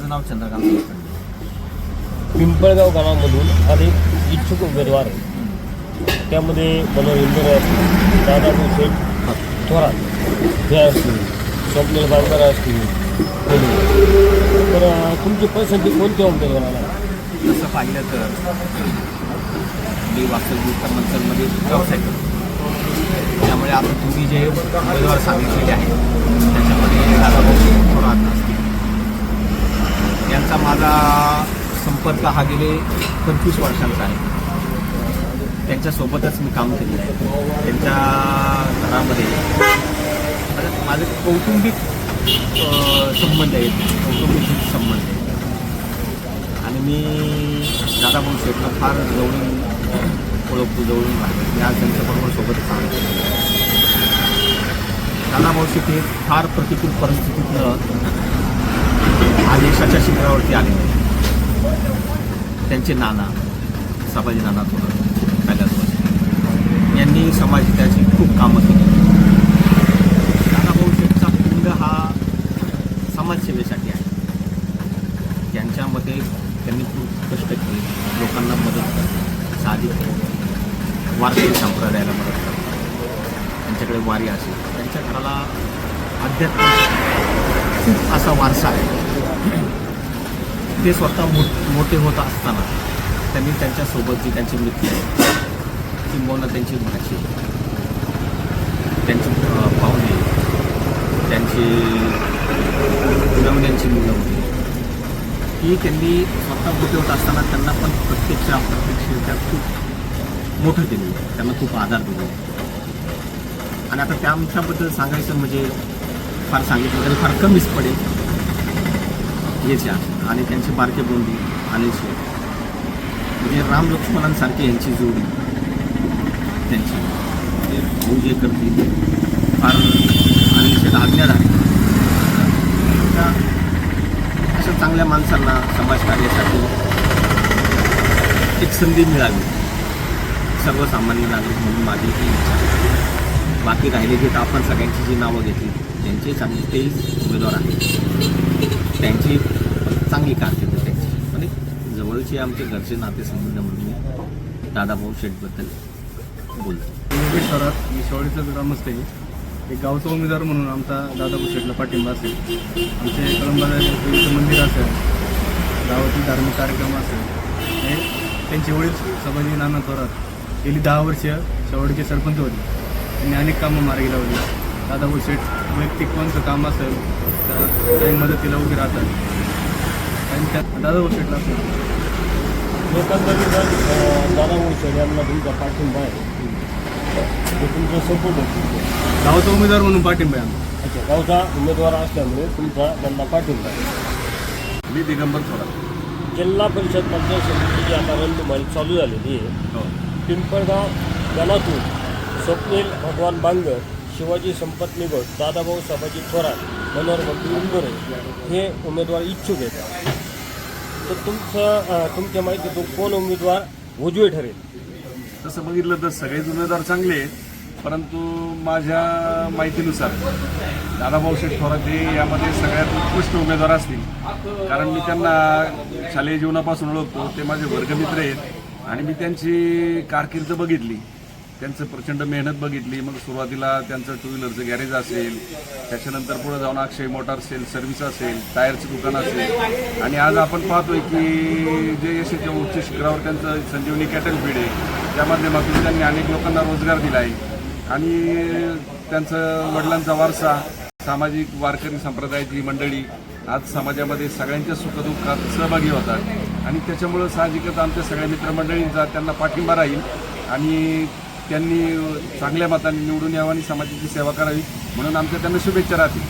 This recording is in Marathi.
माझं नाव चंद्रकांत लोखंडे. पिंपळगाव गावामधून अनेक इच्छुक उमेदवार आहेत. त्यामध्ये मनोहर इंदोरे असतील, दादाभाऊ शेठ थोरात हे असतील, स्वप्नील बांगर असतील. तर तुमची पसंती कोणत्या उमेदवाराला? तसं पाहिलं तर मी वास्तविक उत्तर व्यवसाय करतो. त्यामुळे आता तुम्ही जे उमेदवार सांगितलेले आहेत त्याच्यामध्ये दादाभाऊ शेठ थोरात असतील, यांचा माझा संपर्क हा गेले 25 वर्षांचा आहे. त्यांच्यासोबतच मी काम केलेलं आहे. त्यांच्या घरामध्ये माझे कौटुंबिक संबंध आहेत, कौटुंबिक संबंध आहेत. आणि मी दादाभाऊ शेठला फार जवळून ओळखतो, जवळून राहिलो. मी आज त्यांच्याबरोबर सोबतच काम केलेलं आहे. दादाभाऊ शेठ हे फार प्रतिकूल परिस्थितीतनं आज यशाच्या शिखरावरती आलेले आहेत. त्यांचे नाना सभाजी नाना थोरात यांनी समाजहिताची खूप कामं केली. दादाभाऊ शेठचा पिंड हा समाजसेवेसाठी आहे. त्यांच्यामध्ये त्यांनी खूप कष्ट केले, लोकांना मदत करतात, साधिक वारकरी संप्रदायाला मदत करतात. त्यांच्याकडे वारी असेल, त्यांच्या घराला अध्यात्म खूप असा वारसा आहे. ते स्वतः मोठे होत असताना त्यांनी त्यांच्यासोबत जी त्यांची मित्र आहे, किंबहुना त्यांची भाची, त्यांचे पाहुणे, त्यांची मुलवण्यांची मुलं होती, ही त्यांनी स्वतः मोठे होत असताना त्यांना पण प्रत्यक्षरित्या खूप मोठं केलं, त्यांना खूप आधार दिला. आणि आता त्यांच्याबद्दल सांगायचं म्हणजे फार सांगितलं तरी फार कमीच पडेल. हेच आणि त्यांची बारके बोंडी अनिल शेठ, म्हणजे राम लक्ष्मणांसारखी यांची जोडी, त्यांची म्हणजे भाऊ जे करतील फार अनिल शेठ आज्ञाधार. अशा चांगल्या माणसांना समाजकार्यासाठी एक संधी मिळावी सर्वसामान्य नागरिक म्हणून माझी ही इच्छा आहे. बाकी राहिले की आपण सगळ्यांची जी नावं घेतली त्यांचे चांगले तेच उमेदवार आहेत, त्यांची चांगली कारकीर्द त्यांची म्हणजे जवळचे आमचे घरचे नातेसंबंध म्हणून मी दादाभाऊ शेठबद्दल बोलतो. योगेश थोरात, मी शेवाळीचा ग्रामस्थ आहे. एक गावचा उमेदवार म्हणून आमचा दादाभाऊ शेठला पाठिंबा असेल. आमचे कळंबाचं मंदिर असेल, गावातील धार्मिक कार्यक्रम असेल, हे त्यांचे वडील सभाजी नाना थोरात गेली 10 वर्ष शेवाळीचे सरपंच होते. त्यांनी अनेक कामं मार्गी लावली. दादाभाऊ शेठ वैयक्तिक कोणतं काम असेल तर काही मदतीला उभी राहतात. आणि त्यात दादाभाऊ शेठला असेल एकंदरीत दादाभाऊ शेठ यांना तुमचा पाठिंबा आहे, ते तुमचं सपोर्ट होतं. गावचा उमेदवार म्हणून पाठिंबा आहे आमचा. अच्छा, गावचा उमेदवार असल्यामुळे तुमचा त्यांना पाठिंबा आहे. मी दिगंबर थोरात. जिल्हा परिषद पंचायत समितीची आता रणधुमाळी चालू झालेली आहे. पिंपळगाव गणातून स्वप्नील भगवान बांगर, शिवाजी संपत निगोड, दादाभाऊ सभाजी थोरात, मनोहर इंदोरे हे उमेदवार इच्छुक आहेत. तर तुमच्या माहितीतून कोण उमेदवार उजवे ठरेल? तसं बघितलं तर सगळेच उमेदवार चांगले आहेत, परंतु माझ्या माहितीनुसार दादाभाऊ शेठ थोरात हे यामध्ये सगळ्यात उत्कृष्ट उमेदवार असतील. कारण मी त्यांना शालेय जीवनापासून ओळखतो, ते माझे वर्गमित्र आहेत आणि मी त्यांची कारकीर्द बघितली, त्यांचं प्रचंड मेहनत बघितली. मग सुरुवातीला त्यांचं 2 व्हीलरचं गॅरेज असेल, त्याच्यानंतर पुढे जाऊन अक्षय मोटार सेल सर्व्हिस असेल, टायरचं दुकान असेल, आणि आज आपण पाहतोय की जे यशाच्या उच्च शिखरावर त्यांचं संजीवनी कॅटल फीड आहे, त्या माध्यमातून त्यांनी अनेक लोकांना रोजगार दिला आहे. आणि त्यांचं वडिलांचा वारसा, सामाजिक वारकरी संप्रदायाची मंडळी आज समाजामध्ये सगळ्यांच्या सुखदुःखात सहभागी होतात. आणि त्याच्यामुळं साहजिकच आमच्या सगळ्या मित्रमंडळींचा त्यांना पाठिंबा राहील आणि त्यांनी चांगल्या मताने निवडून यावं आणि समाजाची सेवा करावी म्हणून आमच्या त्यांना शुभेच्छा राहतील.